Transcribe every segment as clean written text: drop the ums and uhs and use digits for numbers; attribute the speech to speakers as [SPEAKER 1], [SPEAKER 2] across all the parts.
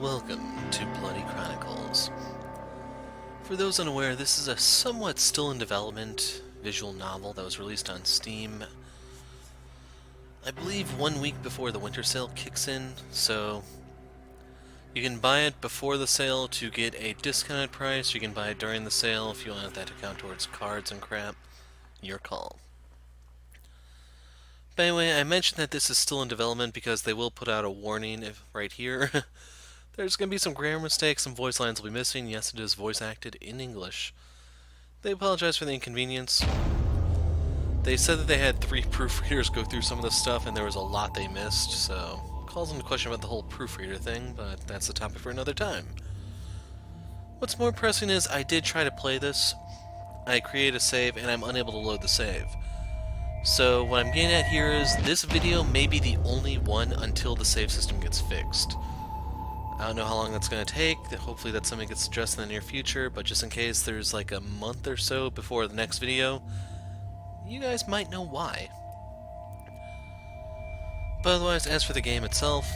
[SPEAKER 1] Welcome to Bloody Chronicles. For those unaware, this is a somewhat still in development visual novel that was released on Steam, I believe 1 week before the winter sale kicks in, so you can buy it before the sale to get a discounted price, you can buy it during the sale if you want that to count towards cards and crap. Your call. By the way, I mentioned that this is still in development because they will put out a warning right here. There's going to be some grammar mistakes, some voice lines will be missing. Yes, it is voice acted in English. They apologize for the inconvenience. They said that they had 3 proofreaders go through some of this stuff and there was a lot they missed, so calls into question about the whole proofreader thing, but that's the topic for another time. What's more pressing is I did try to play this. I created a save and I'm unable to load the save. So what I'm getting at here is this video may be the only one until the save system gets fixed. I don't know how long that's going to take. Hopefully that's something that gets addressed in the near future, but just in case there's like a month or so before the next video, you guys might know why. But otherwise, as for the game itself,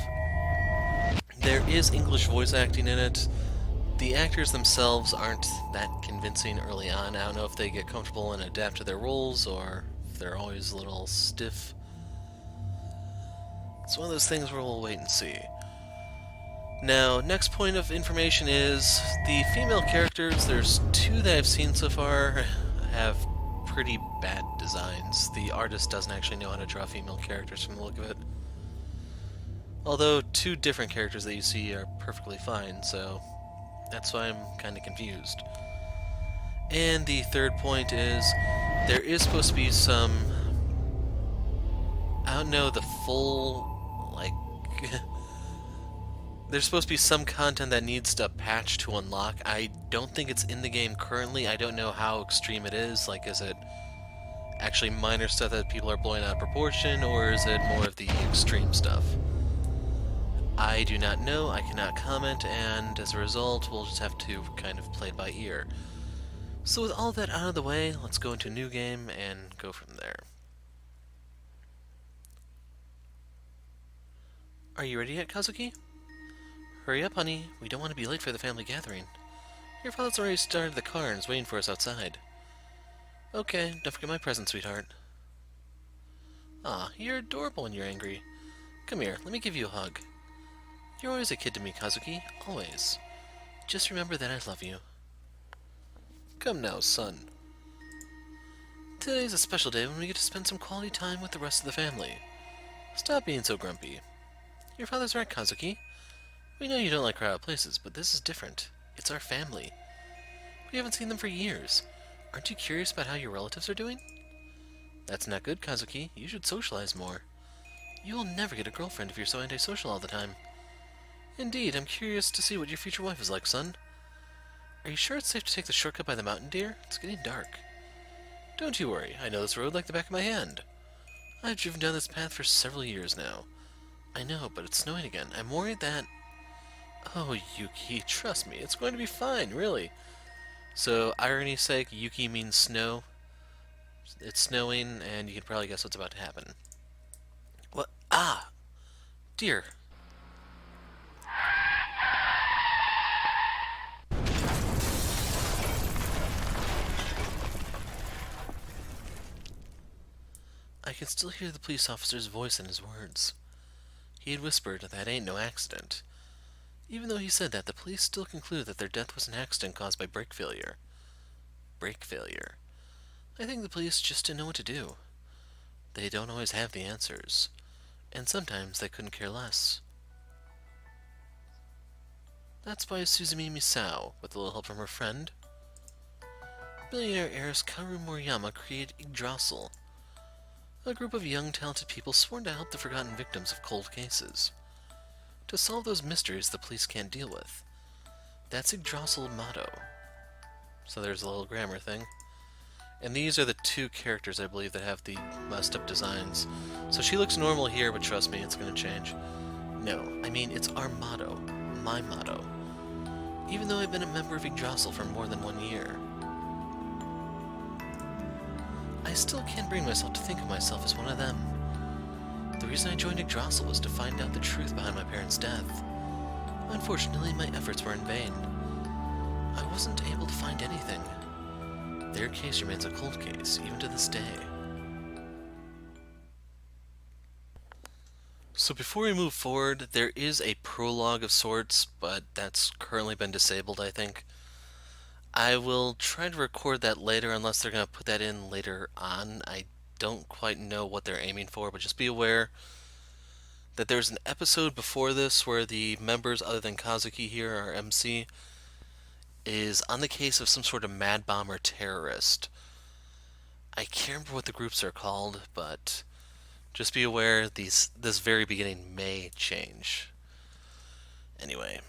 [SPEAKER 1] there is English voice acting in it. The actors themselves aren't that convincing early on. I don't know if they get comfortable and adapt to their roles, or if they're always a little stiff. It's one of those things where we'll wait and see. Now, next point of information is the female characters. There's 2 that I've seen so far have pretty bad designs. The artist doesn't actually know how to draw female characters from the look of it. Although 2 different characters that you see are perfectly fine, so that's why I'm kind of confused. And the third point is there is supposed to be some, I don't know the full, like, there's supposed to be some content that needs to patch to unlock. I don't think it's in the game currently. I don't know how extreme it is. Like, is it actually minor stuff that people are blowing out of proportion, or is it more of the extreme stuff? I do not know, I cannot comment, and as a result, we'll just have to kind of play it by ear. So with all that out of the way, let's go into a new game and go from there. Are you ready yet, Kazuki? Hurry up, honey. We don't want to be late for the family gathering. Your father's already started the car and is waiting for us outside. Okay, don't forget my present, sweetheart. Aw, you're adorable when you're angry. Come here, let me give you a hug. You're always a kid to me, Kazuki. Always. Just remember that I love you. Come now, son. Today's a special day when we get to spend some quality time with the rest of the family. Stop being so grumpy. Your father's right, Kazuki. We know you don't like crowded places, but this is different. It's our family. We haven't seen them for years. Aren't you curious about how your relatives are doing? That's not good, Kazuki. You should socialize more. You will never get a girlfriend if you're so antisocial all the time. Indeed, I'm curious to see what your future wife is like, son. Are you sure it's safe to take the shortcut by the mountain, dear? It's getting dark. Don't you worry. I know this road like the back of my hand. I've driven down this path for several years now. I know, but it's snowing again. I'm worried that... Oh, Yuki, trust me, it's going to be fine, really. So, irony's sake, Yuki means snow. It's snowing, and you can probably guess what's about to happen. What? Ah! Dear. I can still hear the police officer's voice in his words. He had whispered, "That ain't no accident." Even though he said that, the police still conclude that their death was an accident caused by brake failure. Brake failure. I think the police just didn't know what to do. They don't always have the answers. And sometimes they couldn't care less. That's why Suzumi Misao, with a little help from her friend, billionaire heiress Karu Moriyama, created Yggdrasil, a group of young, talented people sworn to help the forgotten victims of cold cases. To solve those mysteries the police can't deal with. That's Yggdrasil motto. So there's a little grammar thing. And these are the 2 characters, I believe, that have the messed up designs. So she looks normal here, but trust me, it's going to change. No, I mean, it's our motto. My motto. Even though I've been a member of Yggdrasil for more than 1 year. I still can't bring myself to think of myself as one of them. The reason I joined Yggdrasil was to find out the truth behind my parents' death. Unfortunately, my efforts were in vain. I wasn't able to find anything. Their case remains a cold case, even to this day. So before we move forward, there is a prologue of sorts, but that's currently been disabled, I think. I will try to record that later unless they're going to put that in later on. I don't quite know what they're aiming for, but just be aware that there's an episode before this where the members other than Kazuki here, our MC, is on the case of some sort of mad bomb or terrorist. I can't remember what the groups are called, but just be aware this very beginning may change. Anyway.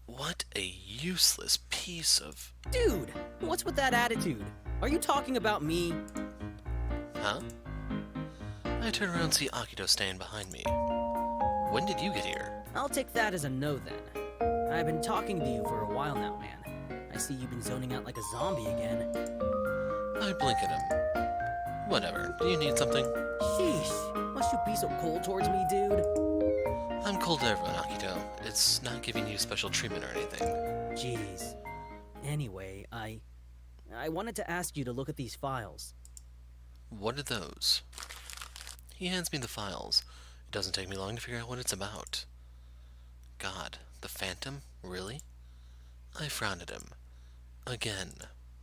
[SPEAKER 1] What a useless piece of...
[SPEAKER 2] Dude, what's with that attitude? Are you talking about me?
[SPEAKER 1] Huh? I turn around and see Akito standing behind me. When did you get here?
[SPEAKER 2] I'll take that as a no then. I've been talking to you for a while now, man. I see you've been zoning out like a zombie again.
[SPEAKER 1] I blink at him. Whatever. Do you need something?
[SPEAKER 2] Sheesh. Must you be so cold towards me, dude?
[SPEAKER 1] I'm cold to everyone, Akito. It's not giving you special treatment or anything.
[SPEAKER 2] Jeez. Anyway, I wanted to ask you to look at these files.
[SPEAKER 1] What are those? He hands me the files. It doesn't take me long to figure out what it's about. God, the Phantom? Really? I frown at him. Again.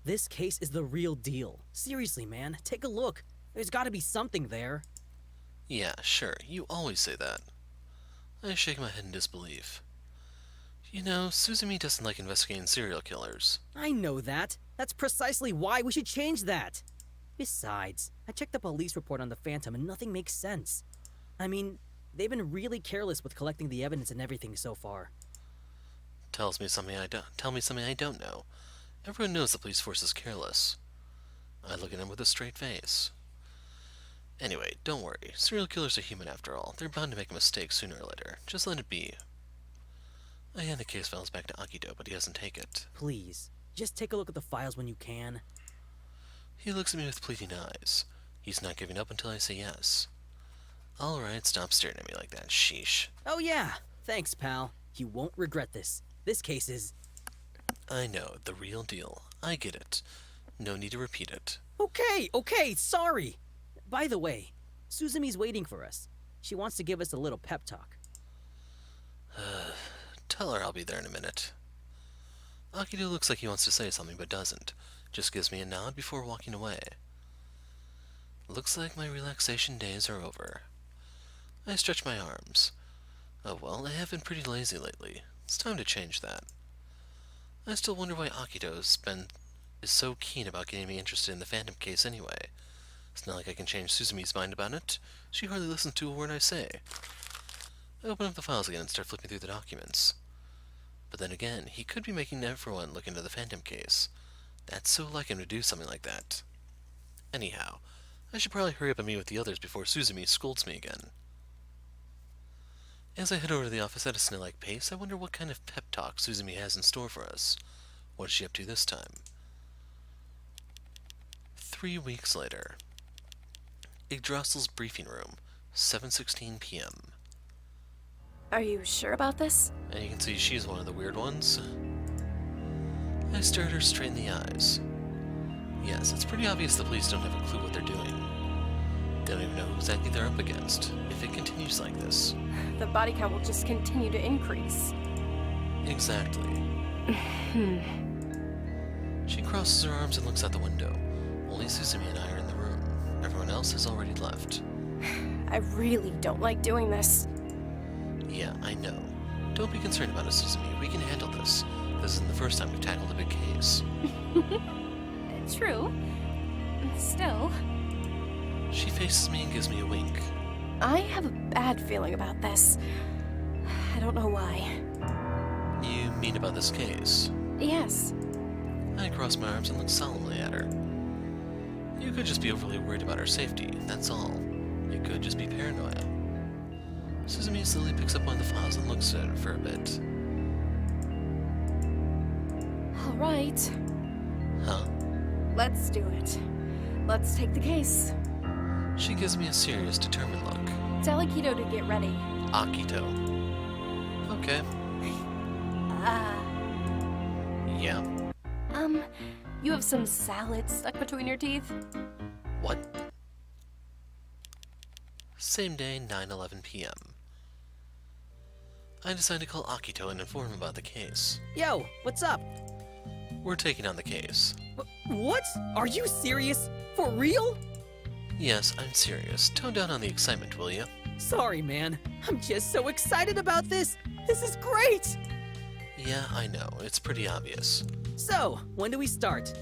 [SPEAKER 2] This case is the real deal. Seriously, man, take a look. There's gotta be something there.
[SPEAKER 1] Yeah, sure. You always say that. I shake my head in disbelief. You know, Suzumi doesn't like investigating serial killers.
[SPEAKER 2] I know that. That's precisely why we should change that. Besides, I checked the police report on the Phantom and nothing makes sense. I mean, they've been really careless with collecting the evidence and everything so far.
[SPEAKER 1] Tell me something I don't know. Everyone knows the police force is careless. I look at him with a straight face. Anyway, don't worry. Serial killers are human after all. They're bound to make a mistake sooner or later. Just let it be. I hand the case files back to Akito, but he doesn't take it.
[SPEAKER 2] Please, just take a look at the files when you can.
[SPEAKER 1] He looks at me with pleading eyes. He's not giving up until I say yes. Alright, stop staring at me like that, sheesh.
[SPEAKER 2] Oh yeah, thanks, pal. You won't regret this. This case is...
[SPEAKER 1] I know, the real deal. I get it. No need to repeat it.
[SPEAKER 2] Okay, sorry. By the way, Suzumi's waiting for us. She wants to give us a little pep talk.
[SPEAKER 1] Tell her I'll be there in a minute. Akito looks like he wants to say something but doesn't. Just gives me a nod before walking away. Looks like my relaxation days are over. I stretch my arms. Oh well, I have been pretty lazy lately. It's time to change that. I still wonder why Akito is so keen about getting me interested in the Phantom case anyway. It's not like I can change Suzumi's mind about it. She hardly listens to a word I say. I open up the files again and start flipping through the documents. But then again, he could be making everyone look into the Phantom case. That's so like him to do something like that. Anyhow, I should probably hurry up and meet with the others before Suzumi scolds me again. As I head over to the office at a snail-like pace, I wonder what kind of pep talk Suzumi has in store for us. What is she up to this time? 3 weeks later. Yggdrasil's briefing room, 7:16 p.m.
[SPEAKER 3] Are you sure about this?
[SPEAKER 1] And you can see she's one of the weird ones. I stare at her straight in the eyes. Yes, it's pretty obvious the police don't have a clue what they're doing. They don't even know who exactly they're up against, if it continues like this.
[SPEAKER 3] The body count will just continue to increase.
[SPEAKER 1] Exactly. She crosses her arms and looks out the window. Only Suzumi and I are in the room. Everyone else has already left.
[SPEAKER 3] I really don't like doing this.
[SPEAKER 1] Yeah, I know. Don't be concerned about us, Suzumi. We can handle this. This isn't the first time we've tackled a big case.
[SPEAKER 3] True. Still.
[SPEAKER 1] She faces me and gives me a wink.
[SPEAKER 3] I have a bad feeling about this. I don't know why.
[SPEAKER 1] You mean about this case?
[SPEAKER 3] Yes.
[SPEAKER 1] I cross my arms and look solemnly at her. You could just be overly worried about our safety, that's all. You could just be paranoia. Suzumi slowly picks up one of the files and looks at it for a bit.
[SPEAKER 3] All right.
[SPEAKER 1] Huh?
[SPEAKER 3] Let's do it. Let's take the case.
[SPEAKER 1] She gives me a serious, determined look.
[SPEAKER 3] Tell Akito to get ready.
[SPEAKER 1] Akito. Okay. Yeah.
[SPEAKER 3] You have some salad stuck between your teeth?
[SPEAKER 1] What? Same day, 9:11 p.m. I decided to call Akito and inform him about the case.
[SPEAKER 2] Yo, what's up?
[SPEAKER 1] We're taking on the case.
[SPEAKER 2] What? Are you serious? For real?
[SPEAKER 1] Yes, I'm serious. Tone down on the excitement, will you?
[SPEAKER 2] Sorry, man. I'm just so excited about this. This is great!
[SPEAKER 1] Yeah, I know. It's pretty obvious.
[SPEAKER 2] So, when do we start?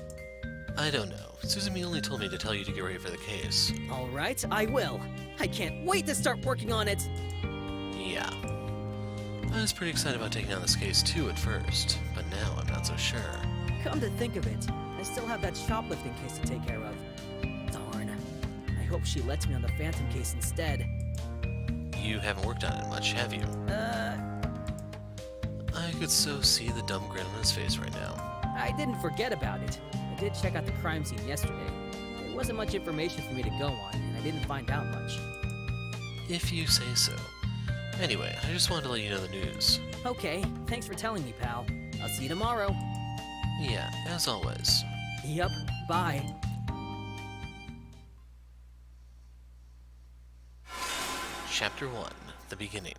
[SPEAKER 1] I don't know. Suzumi only told me to tell you to get ready for the case.
[SPEAKER 2] Alright, I will. I can't wait to start working on it.
[SPEAKER 1] Yeah. I was pretty excited about taking on this case too at first, but now I'm not so sure.
[SPEAKER 2] Come to think of it, I still have that shoplifting case to take care of. Darn. I hope she lets me on the Phantom case instead.
[SPEAKER 1] You haven't worked on it much, have you? I could so see the dumb grin on his face right now.
[SPEAKER 2] I didn't forget about it. I did check out the crime scene yesterday. There wasn't much information for me to go on, and I didn't find out much.
[SPEAKER 1] If you say so. Anyway, I just wanted to let you know the news.
[SPEAKER 2] Okay, thanks for telling me, pal. I'll see you tomorrow.
[SPEAKER 1] Yeah, as always.
[SPEAKER 2] Yup, bye.
[SPEAKER 1] Chapter 1, The Beginning.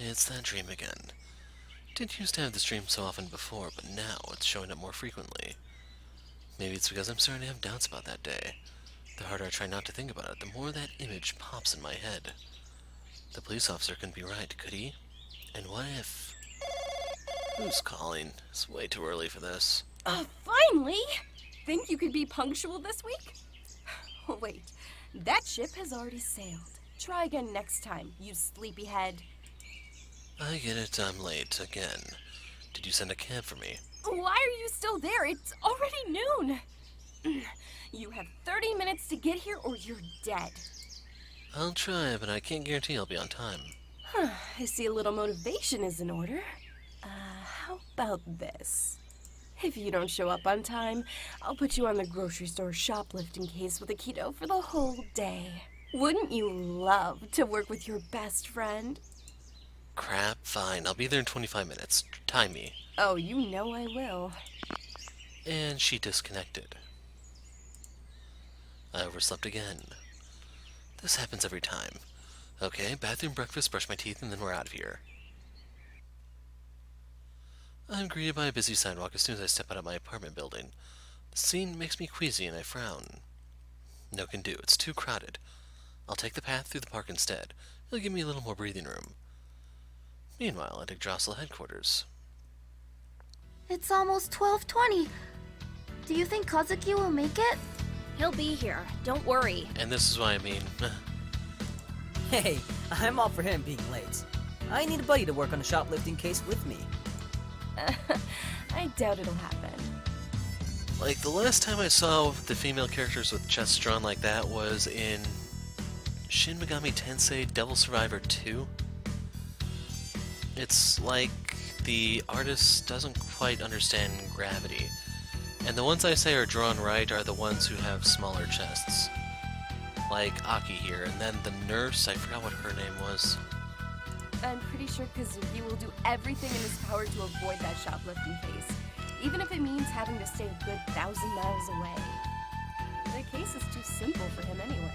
[SPEAKER 1] It's that dream again. Didn't used to have this dream so often before, but now it's showing up more frequently. Maybe it's because I'm starting to have doubts about that day. The harder I try not to think about it, the more that image pops in my head. The police officer couldn't be right, could he? And what if... Who's calling? It's way too early for this.
[SPEAKER 3] Finally! Think you could be punctual this week? Oh, wait, that ship has already sailed. Try again next time, you sleepyhead.
[SPEAKER 1] I get it, I'm late again. Did you send a cab for me?
[SPEAKER 3] Why are you still there? It's already noon. You have 30 minutes to get here or you're dead.
[SPEAKER 1] I'll try, but I can't guarantee I'll be on time.
[SPEAKER 3] I see a little motivation is in order. How about this? If you don't show up on time, I'll put you on the grocery store shoplifting case with Akito for the whole day. Wouldn't you love to work with your best friend?
[SPEAKER 1] Crap, fine. I'll be there in 25 minutes. Time me.
[SPEAKER 3] Oh, you know I will.
[SPEAKER 1] And she disconnected. I overslept again. This happens every time. Okay, bathroom, breakfast, brush my teeth, and then we're out of here. I'm greeted by a busy sidewalk as soon as I step out of my apartment building. The scene makes me queasy and I frown. No can do. It's too crowded. I'll take the path through the park instead. It'll give me a little more breathing room. Meanwhile, I take Jostle headquarters.
[SPEAKER 4] It's almost 12:20. Do you think Kazuki will make it?
[SPEAKER 5] He'll be here. Don't worry.
[SPEAKER 1] And this is what I mean.
[SPEAKER 2] Hey, I'm all for him being late. I need a buddy to work on a shoplifting case with me.
[SPEAKER 3] I doubt it'll happen.
[SPEAKER 1] Like, the last time I saw the female characters with chests drawn like that was in Shin Megami Tensei Devil Survivor 2. It's like the artist doesn't quite understand gravity. And the ones I say are drawn right are the ones who have smaller chests. Like Aki here, and then the nurse, I forgot what her name was.
[SPEAKER 3] I'm pretty sure Kazuki will do everything in his power to avoid that shoplifting case, even if it means having to stay a good 1,000 miles away. The case is too simple for him anyway.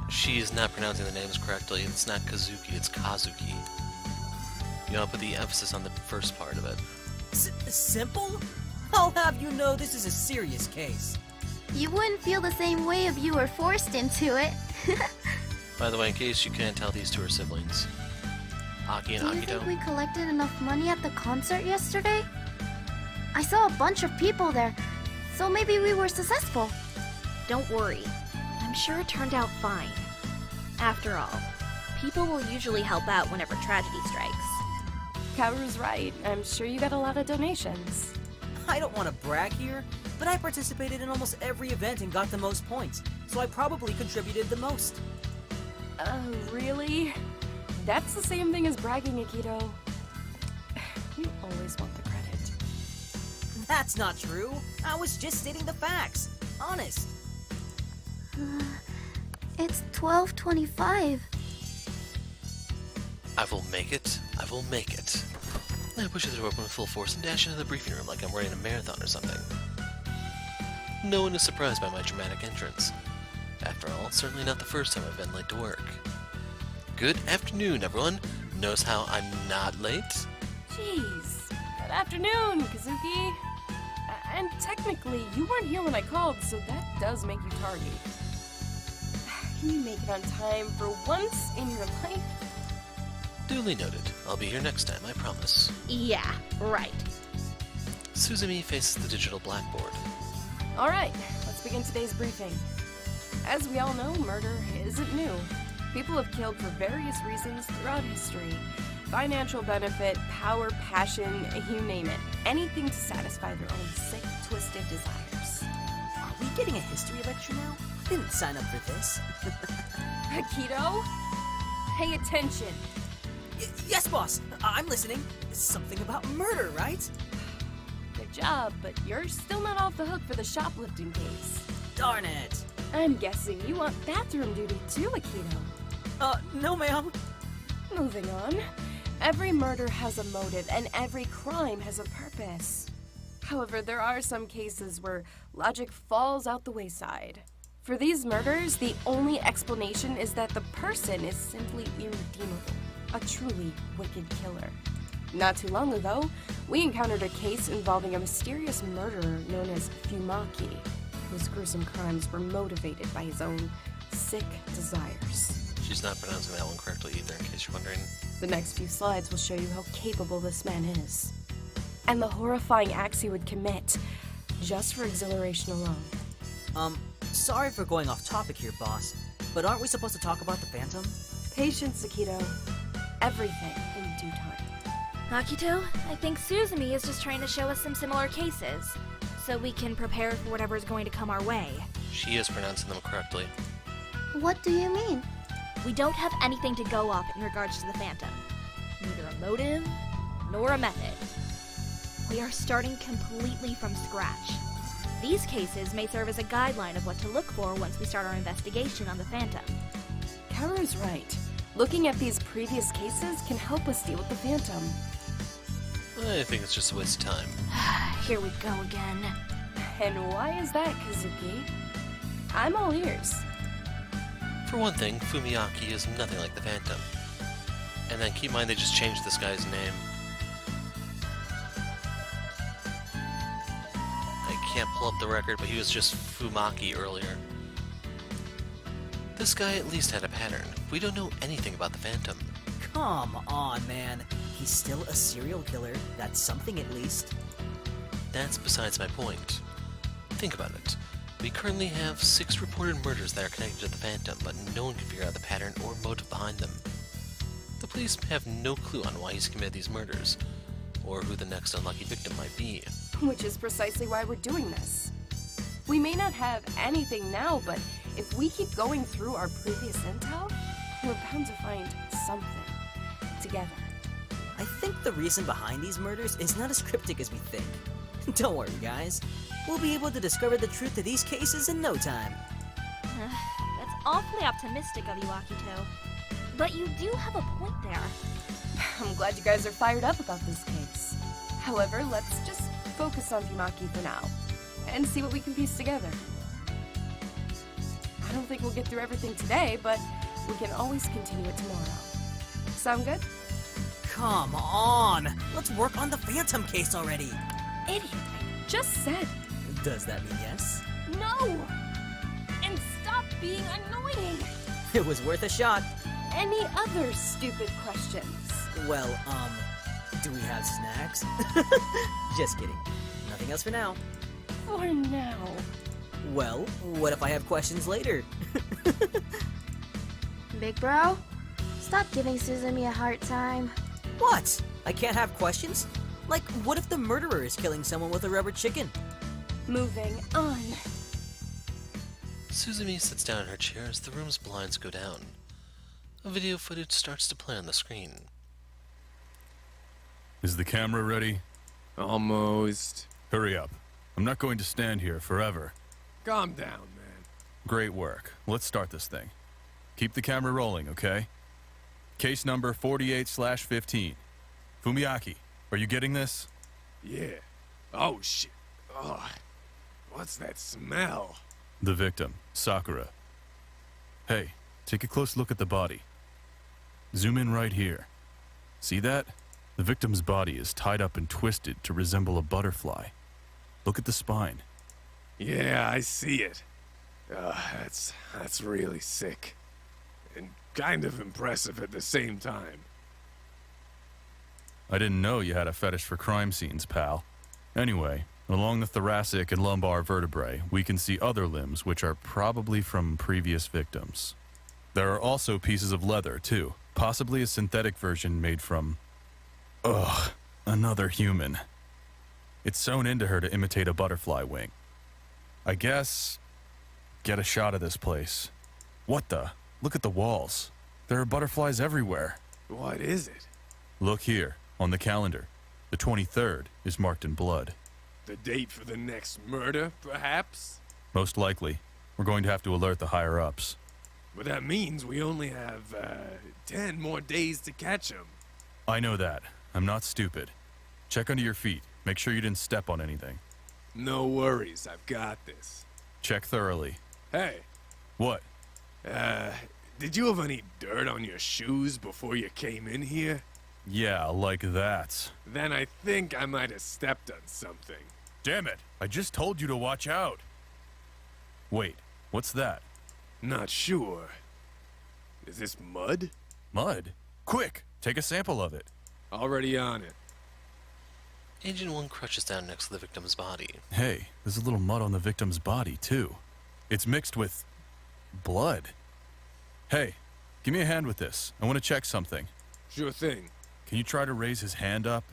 [SPEAKER 1] She's not pronouncing the names correctly. It's not Kazuki, it's Kazuki. You know, I'll put the emphasis on the first part of it.
[SPEAKER 2] Simple? I'll have you know this is a serious case.
[SPEAKER 4] You wouldn't feel the same way if you were forced into it.
[SPEAKER 1] By the way, in case you can't tell, these two are siblings. Aki and
[SPEAKER 4] Do you think
[SPEAKER 1] Akito.
[SPEAKER 4] we collected enough money at the concert yesterday? I saw a bunch of people there, so maybe we were successful.
[SPEAKER 5] Don't worry. I'm sure it turned out fine. After all, people will usually help out whenever tragedy strikes.
[SPEAKER 3] Kaoru's right. I'm sure you got a lot of donations.
[SPEAKER 2] I don't want to brag here, but I participated in almost every event and got the most points, so I probably contributed the most.
[SPEAKER 3] Oh, really? That's the same thing as bragging, Akito. You always want the credit.
[SPEAKER 2] That's not true. I was just stating the facts. Honest.
[SPEAKER 4] It's 12:25.
[SPEAKER 1] I will make it. I will make it. I push the door open with full force and dash into the briefing room like I'm running a marathon or something. No one is surprised by my dramatic entrance. After all, certainly not the first time I've been late to work. Good afternoon, everyone. Notice how I'm not late?
[SPEAKER 3] Jeez. Good afternoon, Kazuki. And technically, you weren't here when I called, so that does make you tardy. Can you make it on time for once in your life?
[SPEAKER 1] Duly noted. I'll be here next time, I promise.
[SPEAKER 5] Yeah, right.
[SPEAKER 1] Suzumi faces the digital blackboard.
[SPEAKER 3] All right, let's begin today's briefing. As we all know, murder isn't new. People have killed for various reasons throughout history. Financial benefit, power, passion, you name it. Anything to satisfy their own sick, twisted desires.
[SPEAKER 2] Are we getting a history lecture now? I didn't sign up for this.
[SPEAKER 3] Akito, pay attention.
[SPEAKER 2] Yes, boss. I'm listening. Something about murder, right?
[SPEAKER 3] Good job, but you're still not off the hook for the shoplifting case.
[SPEAKER 2] Darn it.
[SPEAKER 3] I'm guessing you want bathroom duty too, Akito.
[SPEAKER 2] No, ma'am.
[SPEAKER 3] Moving on. Every murder has a motive, and every crime has a purpose. However, there are some cases where logic falls out the wayside. For these murders, the only explanation is that the person is simply irredeemable, a truly wicked killer. Not too long ago, we encountered a case involving a mysterious murderer known as Fumaki, whose gruesome crimes were motivated by his own sick desires.
[SPEAKER 1] She's not pronouncing that one correctly either, in case you're wondering.
[SPEAKER 3] The next few slides will show you how capable this man is, and the horrifying acts he would commit, just for exhilaration alone.
[SPEAKER 2] Sorry for going off topic here, boss, but aren't we supposed to talk about the Phantom?
[SPEAKER 3] Patience, Akito. Everything in due time.
[SPEAKER 5] Akito, I think Suzumi is just trying to show us some similar cases, so we can prepare for whatever's going to come our way.
[SPEAKER 1] She is pronouncing them correctly.
[SPEAKER 4] What do you mean?
[SPEAKER 5] We don't have anything to go off in regards to the Phantom. Neither a motive, nor a method. We are starting completely from scratch. These cases may serve as a guideline of what to look for once we start our investigation on the Phantom.
[SPEAKER 3] Kaoru's right. Looking at these previous cases can help us deal with the Phantom.
[SPEAKER 1] I think it's just a waste of time.
[SPEAKER 5] Here we go again.
[SPEAKER 3] And why is that, Kazuki? I'm all ears.
[SPEAKER 1] For one thing, Fumiaki is nothing like the Phantom. And then keep in mind they just changed this guy's name. I can't pull up the record, but he was just Fumaki earlier. This guy at least had a pattern. We don't know anything about the Phantom.
[SPEAKER 2] Come on, man. He's still a serial killer. That's something at least.
[SPEAKER 1] That's besides my point. Think about it. We currently have 6 reported murders that are connected to the Phantom, but no one can figure out the pattern or motive behind them. The police have no clue on why he's committed these murders, or who the next unlucky victim might be.
[SPEAKER 3] Which is precisely why we're doing this. We may not have anything now, but if we keep going through our previous intel, we're bound to find something together.
[SPEAKER 2] I think the reason behind these murders is not as cryptic as we think. Don't worry, guys. We'll be able to discover the truth of these cases in no time.
[SPEAKER 5] That's awfully optimistic of you, Akito. But you do have a point there.
[SPEAKER 3] I'm glad you guys are fired up about this case. However, let's just focus on Fumaki for now, and see what we can piece together. I don't think we'll get through everything today, but we can always continue it tomorrow. Sound good?
[SPEAKER 2] Come on! Let's work on the Phantom case already!
[SPEAKER 3] Idiot, I just said
[SPEAKER 2] Does that mean yes?
[SPEAKER 3] no! And stop being annoying!
[SPEAKER 2] It was worth a shot.
[SPEAKER 3] Any other stupid questions?
[SPEAKER 2] Well, do we have snacks? Just kidding. Nothing else for now.
[SPEAKER 3] For now.
[SPEAKER 2] Well, what if I have questions later?
[SPEAKER 4] Big bro, stop giving Suzumi a hard time.
[SPEAKER 2] What? I can't have questions? Like, what if the murderer is killing someone with a rubber chicken?
[SPEAKER 3] Moving on.
[SPEAKER 1] Suzumi sits down in her chair as the room's blinds go down. A video footage starts to play on the screen.
[SPEAKER 6] Is the camera ready?
[SPEAKER 7] Almost.
[SPEAKER 6] Hurry up. I'm not going to stand here forever.
[SPEAKER 7] Calm down, man.
[SPEAKER 6] Great work. Let's start this thing. Keep the camera rolling, okay? Case number 48/15. Fumiaki, are you getting this?
[SPEAKER 7] Yeah. Oh, shit. Oh, what's that smell?
[SPEAKER 6] The victim, Sakura. Hey, take a close look at the body. Zoom in right here. See that? The victim's body is tied up and twisted to resemble a butterfly. Look at the spine.
[SPEAKER 7] Yeah, I see it. That's really sick. And kind of impressive at the same time.
[SPEAKER 6] I didn't know you had a fetish for crime scenes, pal. Anyway, along the thoracic and lumbar vertebrae, we can see other limbs which are probably from previous victims. There are also pieces of leather, too. Possibly a synthetic version made from... Ugh, another human. It's sewn into her to imitate a butterfly wing. I guess... get a shot of this place. What the? Look at the walls. There are butterflies everywhere.
[SPEAKER 7] What is it?
[SPEAKER 6] Look here, on the calendar. The 23rd is marked in blood.
[SPEAKER 7] The date for the next murder, perhaps?
[SPEAKER 6] Most likely. We're going to have to alert the higher-ups.
[SPEAKER 7] But that means we only have, 10 more days to catch him.
[SPEAKER 6] I know that. I'm not stupid. Check under your feet. Make sure you didn't step on anything.
[SPEAKER 7] No worries, I've got this.
[SPEAKER 6] Check thoroughly.
[SPEAKER 7] Hey,
[SPEAKER 6] What?
[SPEAKER 7] did you have any dirt on your shoes before you came in here?
[SPEAKER 6] Yeah, like that.
[SPEAKER 7] Then I think I might have stepped on something.
[SPEAKER 6] Damn it! I just told you to watch out! Wait, what's that?
[SPEAKER 7] Not sure. Is this mud?
[SPEAKER 6] Mud? Quick! Take a sample of it.
[SPEAKER 7] Already on it.
[SPEAKER 1] Agent 1 crouches down next to the victim's body.
[SPEAKER 6] Hey, there's a little mud on the victim's body, too. It's mixed with... blood. Hey, give me a hand with this. I want to check something.
[SPEAKER 7] Sure thing.
[SPEAKER 6] Can you try to raise his hand up?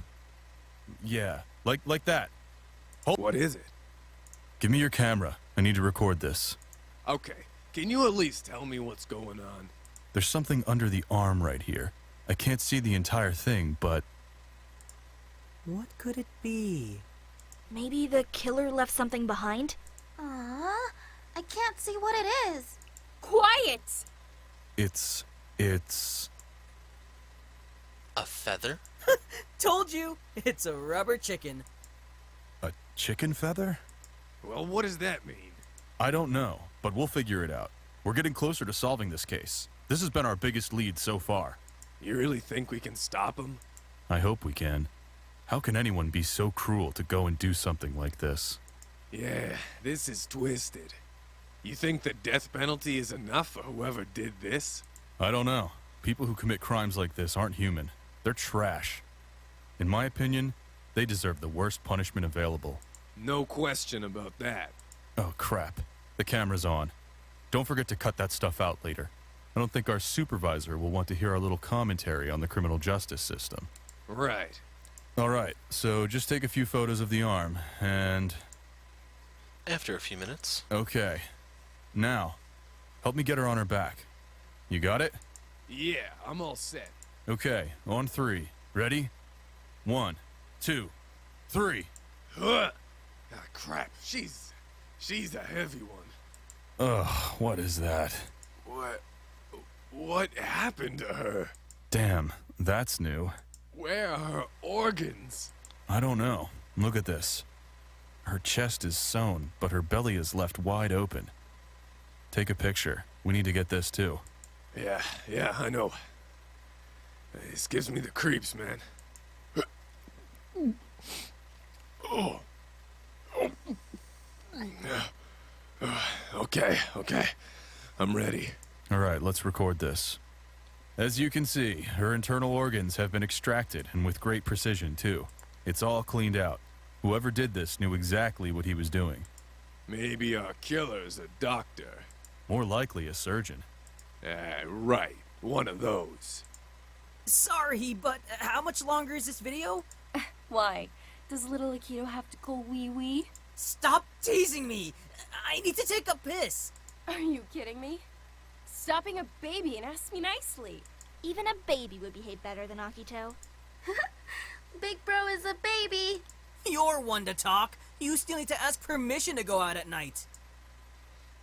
[SPEAKER 6] Yeah, like that.
[SPEAKER 7] What is it?
[SPEAKER 6] Give me your camera. I need to record this.
[SPEAKER 7] Okay, can you at least tell me what's going on?
[SPEAKER 6] There's something under the arm right here. I can't see the entire thing, but...
[SPEAKER 2] What could it be?
[SPEAKER 5] Maybe the killer left something behind?
[SPEAKER 4] Aww, I can't see what it is.
[SPEAKER 3] Quiet!
[SPEAKER 6] It's...
[SPEAKER 1] A feather?
[SPEAKER 2] Told you! It's a rubber chicken.
[SPEAKER 6] a chicken feather?
[SPEAKER 7] Well, what does that mean?
[SPEAKER 6] I don't know, but we'll figure it out. We're getting closer to solving this case. This has been our biggest lead so far.
[SPEAKER 7] You really think we can stop him?
[SPEAKER 6] I hope we can. How can anyone be so cruel to go and do something like this?
[SPEAKER 7] Yeah, this is twisted. You think the death penalty is enough for whoever did this?
[SPEAKER 6] I don't know. People who commit crimes like this aren't human. They're trash. In my opinion, they deserve the worst punishment available.
[SPEAKER 7] No question about that.
[SPEAKER 6] Oh, crap. The camera's on. Don't forget to cut that stuff out later. I don't think our supervisor will want to hear our little commentary on the criminal justice system.
[SPEAKER 7] Right.
[SPEAKER 6] All right, so just take a few photos of the arm, and...
[SPEAKER 1] After a few minutes,
[SPEAKER 6] Okay. Now, help me get her on her back. You got it?
[SPEAKER 7] Yeah, I'm all set.
[SPEAKER 6] Okay, on 3. Ready? 1, 2, 3.
[SPEAKER 7] Huh. Ah, crap. She's a heavy one.
[SPEAKER 6] Ugh, what is that?
[SPEAKER 7] What happened to her?
[SPEAKER 6] Damn, that's new.
[SPEAKER 7] Where are her organs?
[SPEAKER 6] I don't know. Look at this. Her chest is sewn, but her belly is left wide open. Take a picture. We need to get this too.
[SPEAKER 7] Yeah, I know. This gives me the creeps, man. Oh. Okay. I'm ready.
[SPEAKER 6] All right, let's record this. As you can see, her internal organs have been extracted, and with great precision, too. It's all cleaned out. Whoever did this knew exactly what he was doing.
[SPEAKER 7] Maybe our killer's a doctor.
[SPEAKER 6] More likely a surgeon.
[SPEAKER 7] Right. One of those.
[SPEAKER 2] Sorry, but how much longer is this video?
[SPEAKER 3] Why? Does little Akito have to go wee-wee?
[SPEAKER 2] Stop teasing me! I need to take a piss!
[SPEAKER 3] Are you kidding me? Stop being a baby and ask me nicely.
[SPEAKER 5] Even a baby would behave better than Akito.
[SPEAKER 4] Big bro is a baby.
[SPEAKER 2] You're one to talk. You still need to ask permission to go out at night.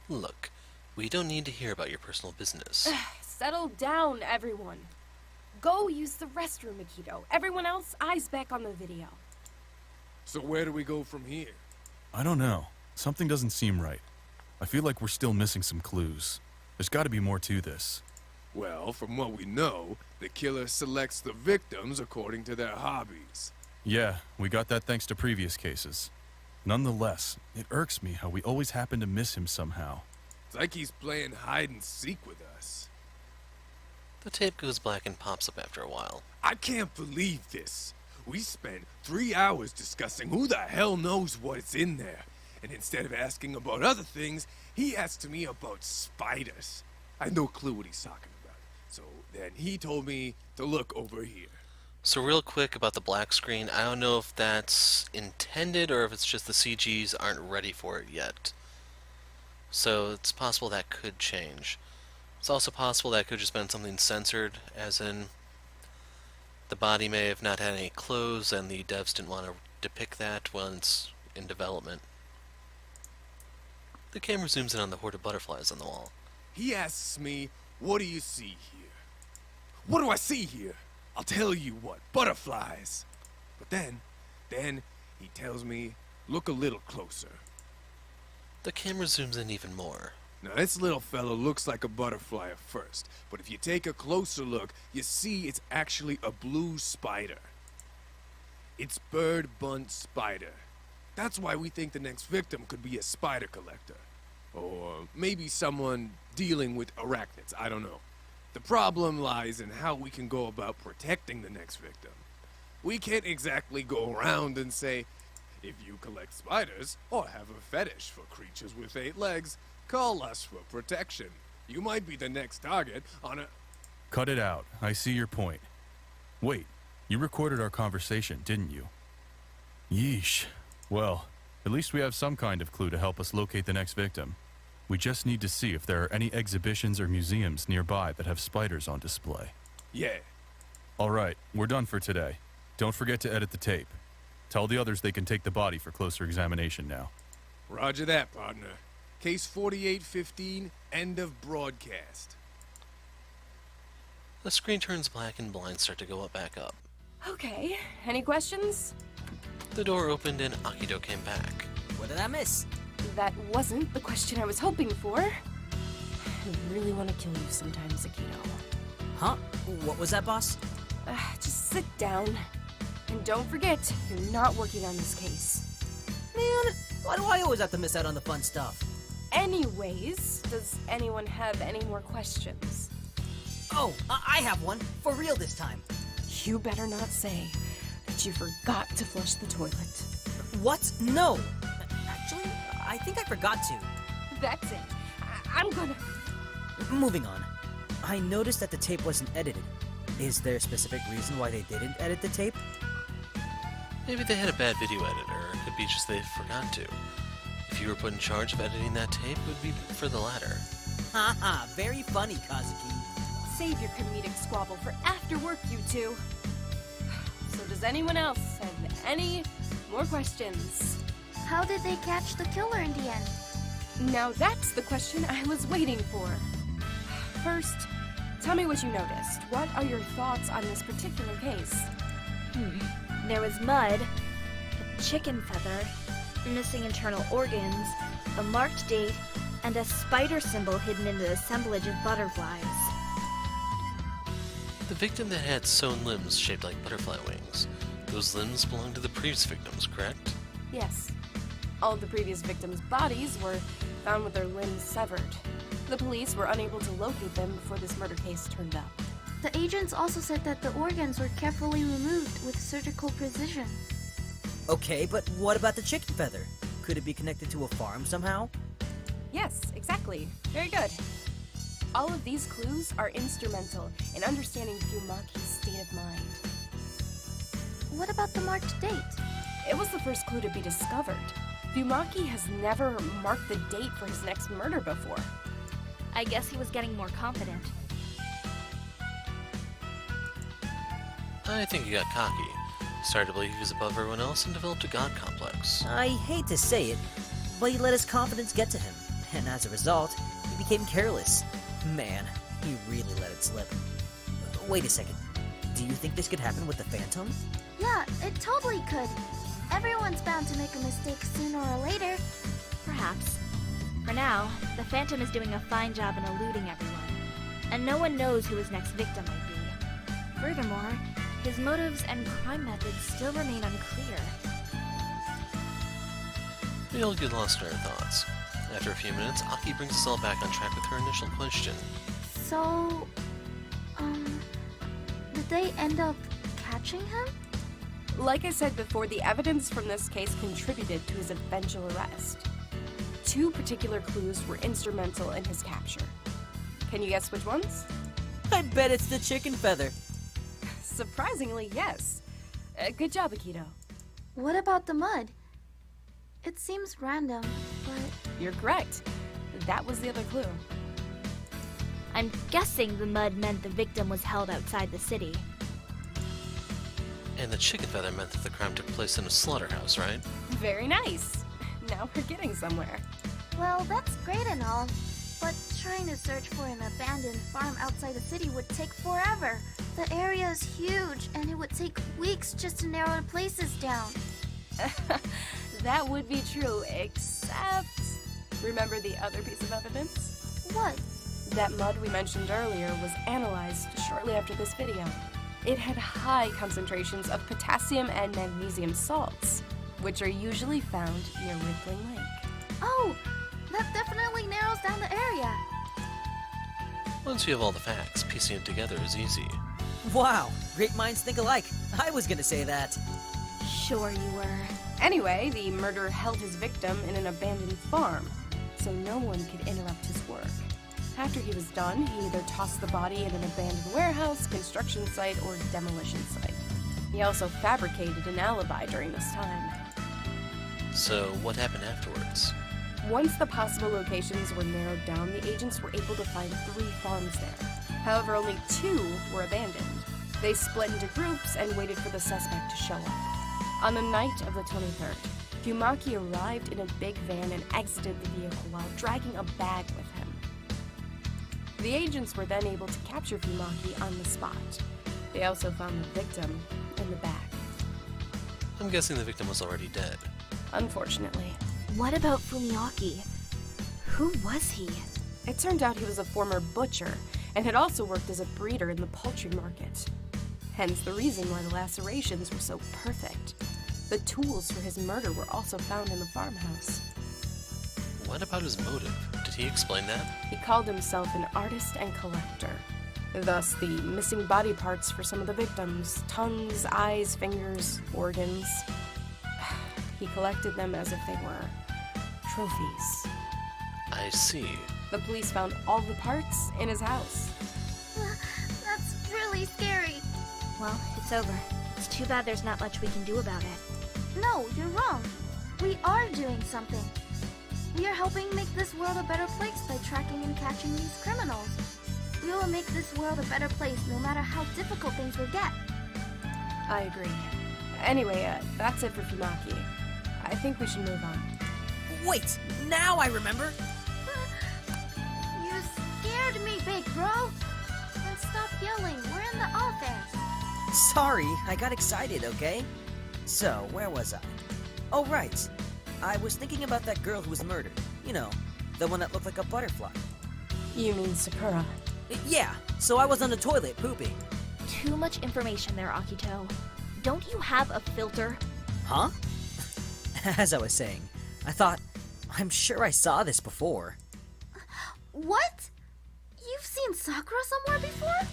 [SPEAKER 1] Look, we don't need to hear about your personal business.
[SPEAKER 3] Settle down, everyone. Go use the restroom, Akito. Everyone else, eyes back on the video.
[SPEAKER 7] So where do we go from here?
[SPEAKER 6] I don't know. Something doesn't seem right. I feel like we're still missing some clues. There's got to be more to this.
[SPEAKER 7] Well, from what we know, the killer selects the victims according to their hobbies.
[SPEAKER 6] Yeah, we got that thanks to previous cases. Nonetheless, it irks me how we always happen to miss him somehow.
[SPEAKER 7] It's like he's playing hide and seek with us.
[SPEAKER 1] The tape goes black and pops up after a while.
[SPEAKER 7] I can't believe this. We spent 3 hours discussing who the hell knows what's in there. And instead of asking about other things, he asked me about spiders. I had no clue what he's talking about. So then he told me to look over here.
[SPEAKER 1] So real quick about the black screen, I don't know if that's intended or if it's just the CGs aren't ready for it yet. So it's possible that could change. It's also possible that could just been something censored, as in the body may have not had any clothes and the devs didn't want to depict that when it's in development. The camera zooms in on the horde of butterflies on the wall.
[SPEAKER 7] He asks me, what do you see here? What do I see here? I'll tell you what, butterflies. But then he tells me, look a little closer.
[SPEAKER 1] The camera zooms in even more.
[SPEAKER 7] Now this little fellow looks like a butterfly at first, but if you take a closer look, you see it's actually a blue spider. It's bird bunt spider. That's why we think the next victim could be a spider collector. Or maybe someone dealing with arachnids, I don't know. The problem lies in how we can go about protecting the next victim. We can't exactly go around and say, if you collect spiders, or have a fetish for creatures with 8 legs, call us for protection. You might be the next target on a...
[SPEAKER 6] Cut it out. I see your point. Wait, you recorded our conversation, didn't you? Yeesh. Well, at least we have some kind of clue to help us locate the next victim. We just need to see if there are any exhibitions or museums nearby that have spiders on display.
[SPEAKER 7] Yeah.
[SPEAKER 6] All right, we're done for today. Don't forget to edit the tape. Tell the others they can take the body for closer examination now.
[SPEAKER 7] Roger that, partner. Case 4815, end of broadcast.
[SPEAKER 1] The screen turns black and blinds start to go back up.
[SPEAKER 3] Okay, any questions?
[SPEAKER 1] The door opened and Akito came back.
[SPEAKER 2] What did I miss?
[SPEAKER 3] That wasn't the question I was hoping for. I really want to kill you sometimes, Akito.
[SPEAKER 2] Huh? What was that, boss?
[SPEAKER 3] Just sit down. And don't forget, you're not working on this case.
[SPEAKER 2] Man, why do I always have to miss out on the fun stuff?
[SPEAKER 3] Anyways, does anyone have any more questions?
[SPEAKER 2] Oh, I have one. For real this time.
[SPEAKER 3] You better not say that you forgot to flush the toilet.
[SPEAKER 2] What? No. Actually, I think I forgot to.
[SPEAKER 3] That's it. I'm gonna...
[SPEAKER 2] Moving on. I noticed that the tape wasn't edited. Is there a specific reason why they didn't edit the tape?
[SPEAKER 1] Maybe they had a bad video editor, or it could be just they forgot to. If you were put in charge of editing that tape, it would be for the latter.
[SPEAKER 2] Haha, very funny, Kazuki.
[SPEAKER 3] Save your comedic squabble for after work, you two. So does anyone else have any more questions?
[SPEAKER 4] How did they catch the killer in the end?
[SPEAKER 3] Now that's the question I was waiting for. First, tell me what you noticed. What are your thoughts on this particular case?
[SPEAKER 5] There was mud, a chicken feather, missing internal organs, a marked date, and a spider symbol hidden in the assemblage of butterflies.
[SPEAKER 1] The victim that had sewn limbs shaped like butterfly wings. Those limbs belonged to the previous victims, correct?
[SPEAKER 3] Yes. All of the previous victims' bodies were found with their limbs severed. The police were unable to locate them before this murder case turned up.
[SPEAKER 4] The agents also said that the organs were carefully removed with surgical precision.
[SPEAKER 2] Okay, but what about the chicken feather? Could it be connected to a farm somehow?
[SPEAKER 3] Yes, exactly. Very good. All of these clues are instrumental in understanding Fumaki's state of mind.
[SPEAKER 4] What about the marked date?
[SPEAKER 3] It was the first clue to be discovered. Fumaki has never marked the date for his next murder before.
[SPEAKER 5] I guess he was getting more confident.
[SPEAKER 1] I think he got cocky, started to believe he was above everyone else, and developed a god complex.
[SPEAKER 2] I hate to say it, but he let his confidence get to him, and as a result, he became careless. Man, he really let it slip. Wait a second. Do you think this could happen with the Phantom?
[SPEAKER 4] Yeah, it totally could. Everyone's bound to make a mistake sooner or later.
[SPEAKER 5] Perhaps. For now, the Phantom is doing a fine job in eluding everyone, and no one knows who his next victim might be. Furthermore, his motives and crime methods still remain unclear.
[SPEAKER 1] We all get lost in our thoughts. After a few minutes, Aki brings us all back on track with her initial question.
[SPEAKER 4] So, did they end up catching him?
[SPEAKER 3] Like I said before, the evidence from this case contributed to his eventual arrest. 2 particular clues were instrumental in his capture. Can you guess which ones?
[SPEAKER 2] I bet it's the chicken feather.
[SPEAKER 3] Surprisingly, yes. Good job, Akito.
[SPEAKER 4] What about the mud? It seems random, but
[SPEAKER 3] You're correct. That was the other clue.
[SPEAKER 5] I'm guessing the mud meant the victim was held outside the city.
[SPEAKER 1] And the chicken feather meant that the crime took place in a slaughterhouse, right?
[SPEAKER 3] Very nice. Now we're getting somewhere.
[SPEAKER 4] well, that's great and all. But trying to search for an abandoned farm outside the city would take forever. The area is huge, and it would take weeks just to narrow the places down.
[SPEAKER 3] That would be true, except... Remember the other piece of evidence?
[SPEAKER 4] What?
[SPEAKER 3] That mud we mentioned earlier was analyzed shortly after this video. It had high concentrations of potassium and magnesium salts, which are usually found near Rippling Lake.
[SPEAKER 4] Oh, that definitely narrows down the area.
[SPEAKER 1] Once you have all the facts, piecing it together is easy.
[SPEAKER 2] Wow, great minds think alike. I was gonna say that.
[SPEAKER 5] Sure you were.
[SPEAKER 3] Anyway, the murderer held his victim in an abandoned farm, so no one could interrupt his work. After he was done, he either tossed the body in an abandoned warehouse, construction site, or demolition site. He also fabricated an alibi during this time.
[SPEAKER 1] So, what happened afterwards?
[SPEAKER 3] Once the possible locations were narrowed down, the agents were able to find 3 farms there. However, only 2 were abandoned. They split into groups and waited for the suspect to show up. On the night of the 23rd, Fumaki arrived in a big van and exited the vehicle while dragging a bag with him. The agents were then able to capture Fumaki on the spot. They also found the victim in the bag.
[SPEAKER 1] I'm guessing the victim was already dead.
[SPEAKER 3] Unfortunately.
[SPEAKER 5] What about Fumiaki? Who was he?
[SPEAKER 3] It turned out he was a former butcher and had also worked as a breeder in the poultry market. Hence the reason why the lacerations were so perfect. The tools for his murder were also found in the farmhouse.
[SPEAKER 1] What about his motive? Did he explain that?
[SPEAKER 3] He called himself an artist and collector. Thus, the missing body parts for some of the victims, tongues, eyes, fingers, organs. He collected them as if they were trophies.
[SPEAKER 1] I see.
[SPEAKER 3] The police found all the parts in his house.
[SPEAKER 4] That's really scary.
[SPEAKER 5] Well, it's over. It's too bad there's not much we can do about it.
[SPEAKER 4] No, you're wrong. We are doing something. We are helping make this world a better place by tracking and catching these criminals. We will make this world a better place no matter how difficult things will get.
[SPEAKER 3] I agree. Anyway, that's it for Fumaki. I think we should move on.
[SPEAKER 2] Wait, now I remember.
[SPEAKER 4] You scared me, big bro. And stop yelling. We're in the office.
[SPEAKER 2] Sorry, I got excited, okay? So, where was I? Oh, right. I was thinking about that girl who was murdered. You know, the one that looked like a butterfly.
[SPEAKER 3] You mean Sakura?
[SPEAKER 2] Yeah, so I was on the toilet pooping.
[SPEAKER 5] Too much information there, Akito. Don't you have a filter?
[SPEAKER 2] Huh? As I was saying, I thought, I'm sure I saw this before.
[SPEAKER 4] What? You've seen Sakura somewhere before?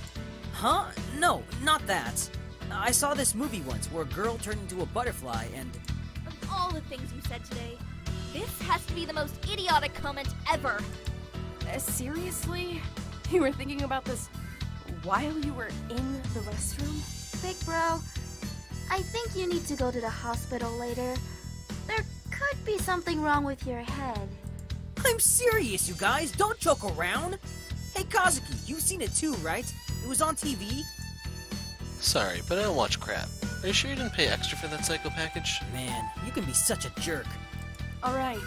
[SPEAKER 2] Huh? No, not that. I saw this movie once where a girl turned into a butterfly and...
[SPEAKER 5] Of all the things you said today, this has to be the most idiotic comment ever.
[SPEAKER 3] Seriously? You were thinking about this while you were in the restroom?
[SPEAKER 4] Big bro, I think you need to go to the hospital later. There could be something wrong with your head.
[SPEAKER 2] I'm serious, you guys! Don't joke around! Hey, Kazuki, you've seen it too, right? It was on TV?
[SPEAKER 1] Sorry, but I don't watch crap. Are you sure you didn't pay extra for that psycho package?
[SPEAKER 2] Man, you can be such a jerk.
[SPEAKER 3] Alright,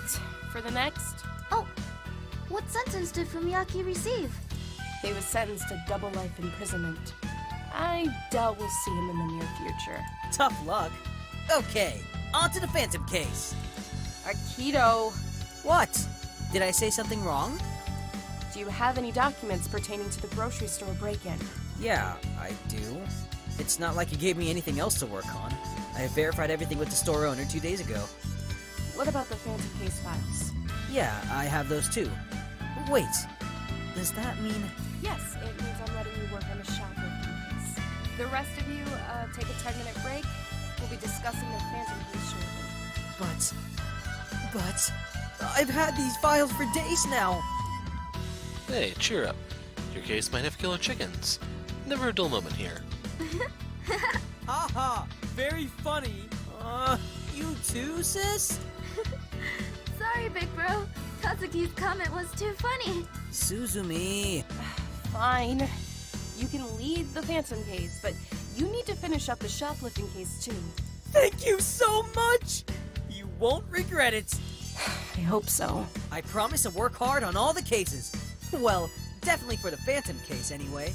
[SPEAKER 3] for the next,
[SPEAKER 4] Oh, what sentence did Fumiaki receive?
[SPEAKER 3] he was sentenced to double life imprisonment. I doubt we'll see him in the near future.
[SPEAKER 2] Tough luck. Okay, on to the Phantom case.
[SPEAKER 3] Akito,
[SPEAKER 2] What? Did I say something wrong?
[SPEAKER 3] do you have any documents pertaining to the grocery store break-in?
[SPEAKER 2] Yeah, I do. It's not like you gave me anything else to work on. I have verified everything with the store owner 2 days ago.
[SPEAKER 3] What about the Phantom case files?
[SPEAKER 2] Yeah, I have those too. Wait, does that mean...
[SPEAKER 3] Yes, it means I'm letting you work on the shoplifting case. The rest of you, take a 10-minute break. We'll be discussing the Phantom case shortly.
[SPEAKER 2] But... I've had these files for days now!
[SPEAKER 1] Hey, cheer up. Your case might have killer chickens. Never a dull moment here.
[SPEAKER 2] Haha, very funny. You too, sis?
[SPEAKER 4] Sorry, big bro. Kazuki's comment was too funny.
[SPEAKER 2] Suzumi.
[SPEAKER 3] Fine. You can lead the Phantom case, but you need to finish up the shoplifting case too.
[SPEAKER 2] Thank you so much! You won't regret it.
[SPEAKER 3] I hope so.
[SPEAKER 2] I promise to work hard on all the cases. Well, definitely for the Phantom case anyway.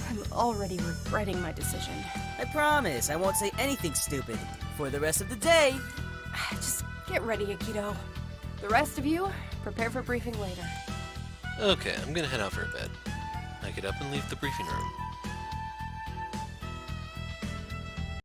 [SPEAKER 3] I'm already regretting my decision.
[SPEAKER 2] I promise I won't say anything stupid for the rest of the day.
[SPEAKER 3] Just get ready, Akito. The rest of you, prepare for briefing later.
[SPEAKER 1] Okay, I'm gonna head out for a bit. I get up and leave the briefing room.